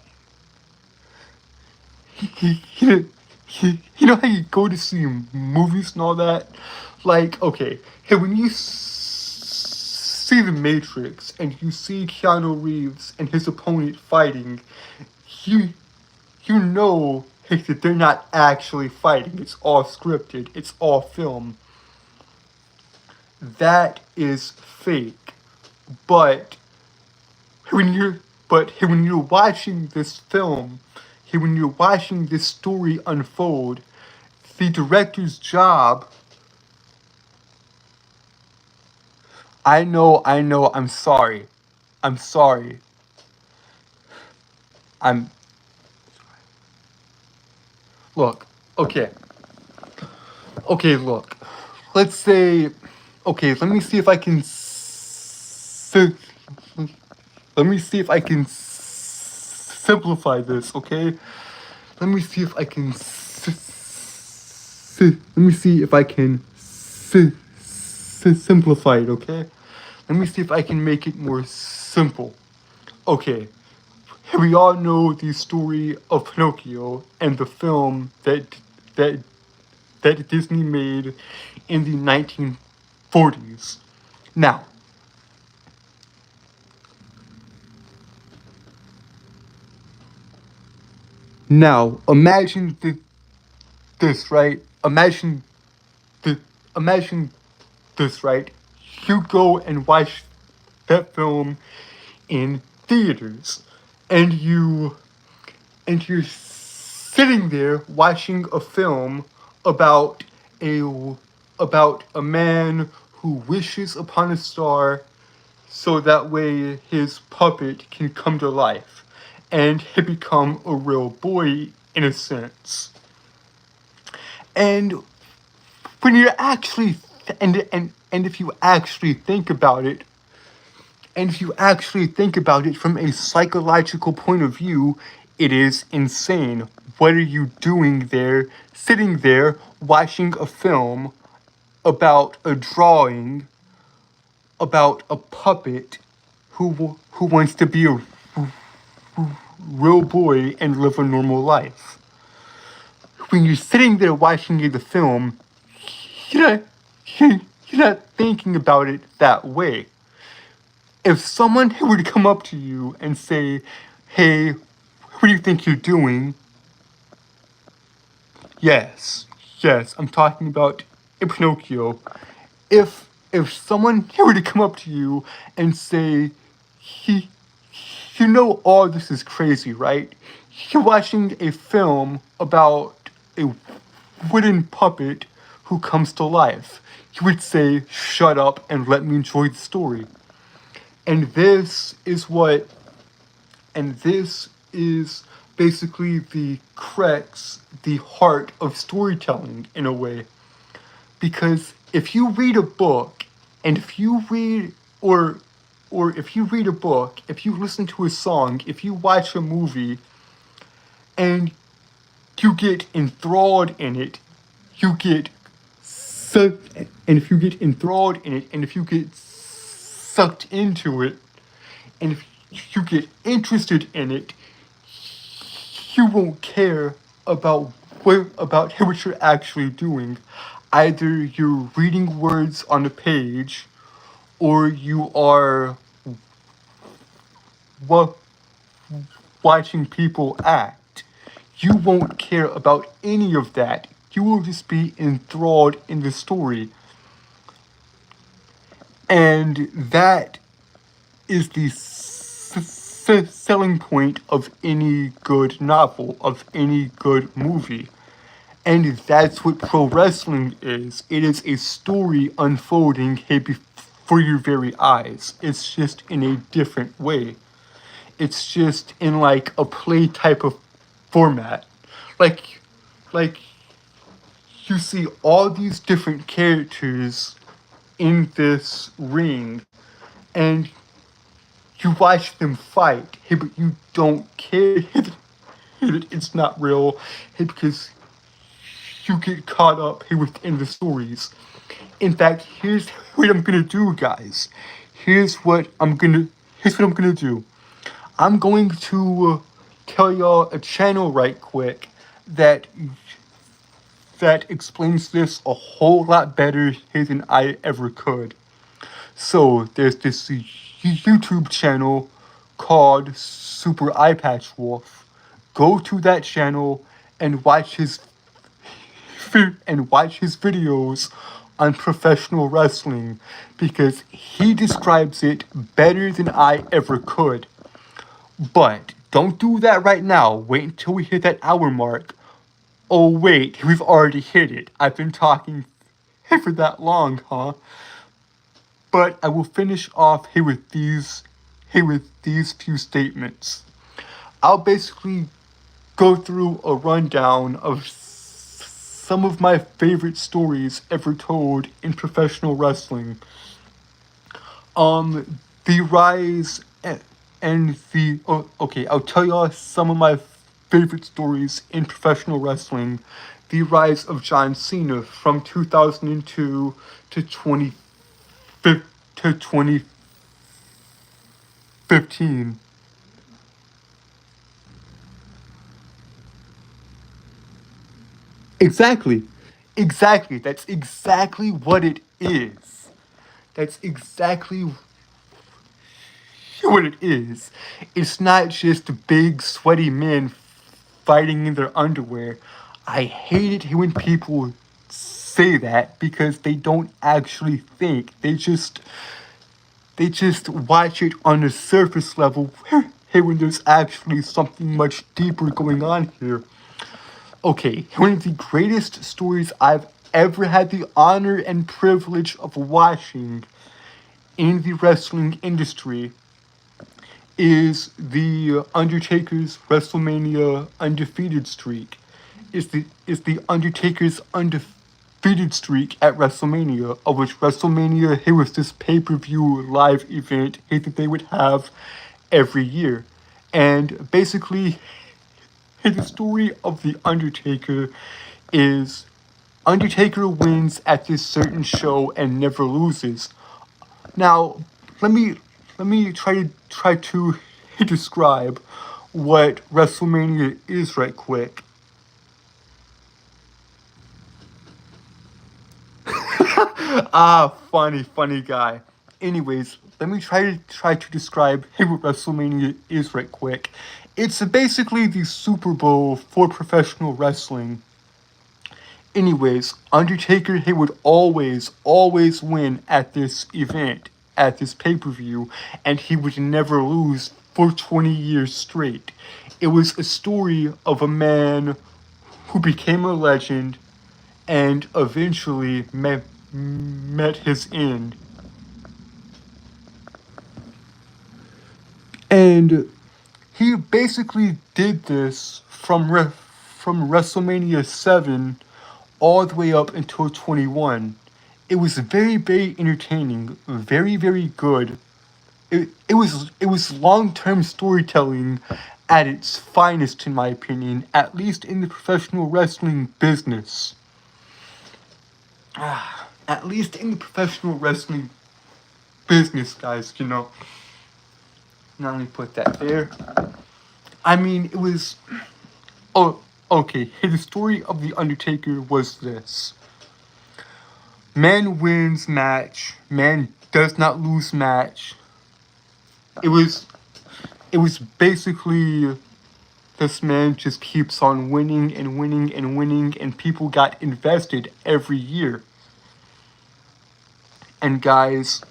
You you know how you go to see movies and all that? Like, okay, hey, when you see The Matrix and you see Keanu Reeves and his opponent fighting, you you know that they're not actually fighting. It's all scripted. It's all film. That is fake. But when you're when you're watching this film, when you're watching this story unfold, the director's job. I know. I'm sorry. I'm sorry. I'm look. Okay. Okay. Look. Let's say. Okay. Let me see if I can. Let me see if I can simplify this. Okay. Let me see if I can. Let me see if I can simplify it. Okay. Let me see if I can make it more simple. Okay. We all know the story of Pinocchio and the film that that Disney made in the 1940s. Now, imagine this, right? The, imagine this, right? You go and watch that film in theaters, and you're sitting there watching a film about a about a man who wishes upon a star so that way his puppet can come to life and he become a real boy in a sense. And when you're actually and if you actually think about it, and if you actually think about it from a psychological point of view, it is insane. What are you doing there, sitting there, watching a film about a drawing, about a puppet who wants to be a real boy and live a normal life? When you're sitting there watching the film, you're not, you're not thinking about it that way. If someone were to come up to you and say, hey, what do you think you're doing? Yes, yes, I'm talking about Pinocchio. If someone were to come up to you and say, he, you know all this is crazy, right? You're watching a film about a wooden puppet who comes to life. You would say, shut up and let me enjoy the story. And this is what, and this is basically the crux, the heart of storytelling in a way. Because if you read a book, and if you read, or if you read a book, if you listen to a song, if you watch a movie, and you get enthralled in it, you get sucked, and if you get enthralled in it, and if you get sucked into it, and if you get interested in it, you won't care about what you're actually doing. Either you're reading words on a page, or you are wa- watching people act. You won't care about any of that. You will just be enthralled in the story. And that is the selling point of any good novel, of any good movie. And that's what pro wrestling is. It is a story unfolding before your very eyes. It's just in a different way. It's just in like a play type of format. Like like you see all these different characters in this ring, and you watch them fight, hey, but you don't care that it's not real, hey, because you get caught up hey, within the stories. In fact, here's what I'm gonna do, guys. Here's what I'm gonna do. I'm going to tell y'all a channel right quick that that explains this a whole lot better than I ever could. So there's this YouTube channel called Super Eye Patch Wolf. Go to that channel and watch his videos on professional wrestling because he describes it better than I ever could. But don't do that right now. Wait until we hit that hour mark. Oh wait, we've already hit it. I've been talking for that long, huh? But I will finish off here with these few statements. I'll basically go through a rundown of some of my favorite stories ever told in professional wrestling. The rise and the okay, I'll tell y'all some of my favorite stories in professional wrestling. The rise of John Cena from 2002 to 2015. Exactly. Exactly. That's exactly what it is. That's exactly what it is. It's not just big, sweaty men fighting in their underwear. I hate it when people say that because they don't actually think. They just watch it on a surface level when there's actually something much deeper going on here. Okay, one of the greatest stories I've ever had the honor and privilege of watching in the wrestling industry is the Undertaker's WrestleMania undefeated streak. Is the Undertaker's undefeated streak at WrestleMania, of which WrestleMania here was this pay-per-view live event that they would have every year. And basically the story of the Undertaker is Undertaker wins at this certain show and never loses. Now, let me try to describe what WrestleMania is right quick. Funny guy. Anyways, let me try to describe what WrestleMania is right quick. It's basically the Super Bowl for professional wrestling. Anyways, Undertaker he would always win at this event, at this pay-per-view, and he would never lose for 20 years straight. It was a story of a man who became a legend and eventually met his end. And he basically did this from WrestleMania 7 all the way up until 21. It was very entertaining, very good. It was long-term storytelling at its finest in my opinion, at least in the professional wrestling business. At least in the professional wrestling business, guys, you know. Now let me put that there. I mean, it was. Oh, okay. The story of The Undertaker was this: man wins match, man does not lose match. It was. It was basically this man just keeps on winning and winning and winning, and people got invested every year. And guys,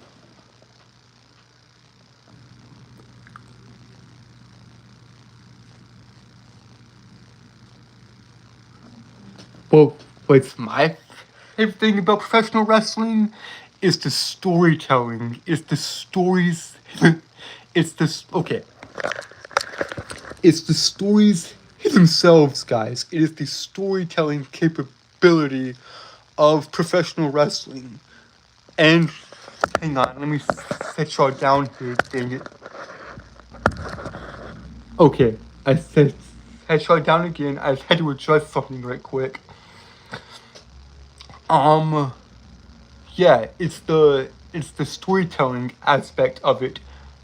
well, what's my favorite thing about professional wrestling is the storytelling. It's the stories. It's this. Okay. It's the stories themselves, guys. It is the storytelling capability of professional wrestling. And hang on, let me set y'all down here. Dang it. Okay, I set y'all down again. I had to adjust something right quick. Um, yeah, it's the storytelling aspect of it.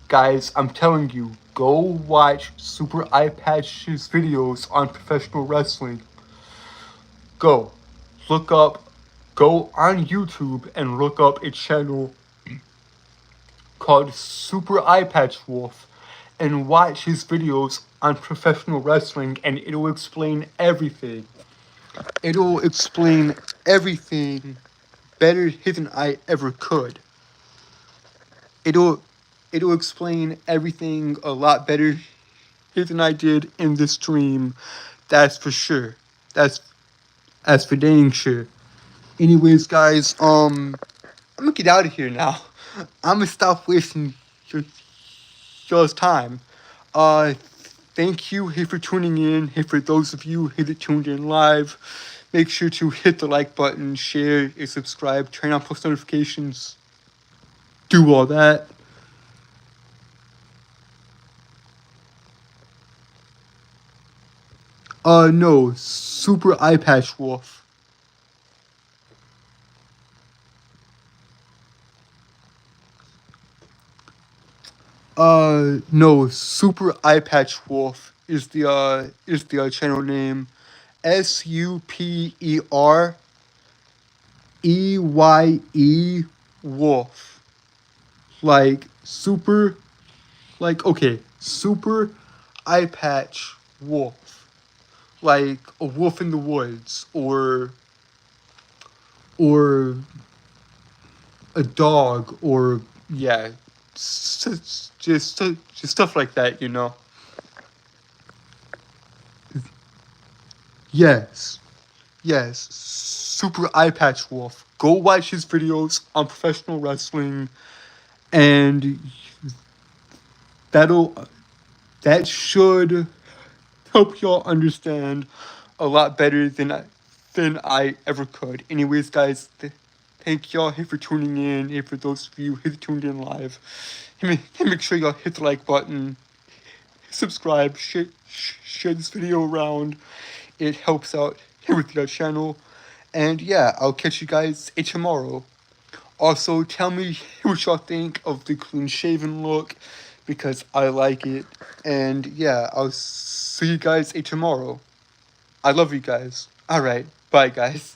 Guys, I'm telling you, go watch Super Eye Patch's videos on professional wrestling. Go. look up, go on YouTube and look up a channel called Super Eye Patch Wolf and watch his videos on professional wrestling, and it'll explain everything. It'll explain everything better than I ever could. It'll it'll explain everything a lot better than I did in this stream. That's for sure. That's for dang sure. Anyways, guys, I'm gonna get out of here now. I'm gonna stop wasting your y'all's time. Uh, Thank you here for tuning in. Here for those of you here that tuned in live, make sure to hit the like button, share, and subscribe, turn on post notifications, do all that. No, Super Eye Patch Wolf. No, Super Eye Patch Wolf is the channel name. SUPEREYE Wolf. Like super, like okay, Super Eye Patch Wolf. Like a wolf in the woods, or a dog, or yeah, just stuff like that, you know. Yes, yes, Super Eye Patch Wolf. Go watch his videos on professional wrestling, and that'll that should help y'all understand a lot better than I ever could. Anyways, guys, thank y'all here for tuning in. And for those of you who tuned in live, make sure y'all hit the like button, subscribe, share this video around. It helps out here with your channel. And yeah, I'll catch you guys tomorrow. Also, tell me what y'all think of the clean shaven look, because I like it. And yeah, I'll see you guys tomorrow. I love you guys. Alright, bye guys.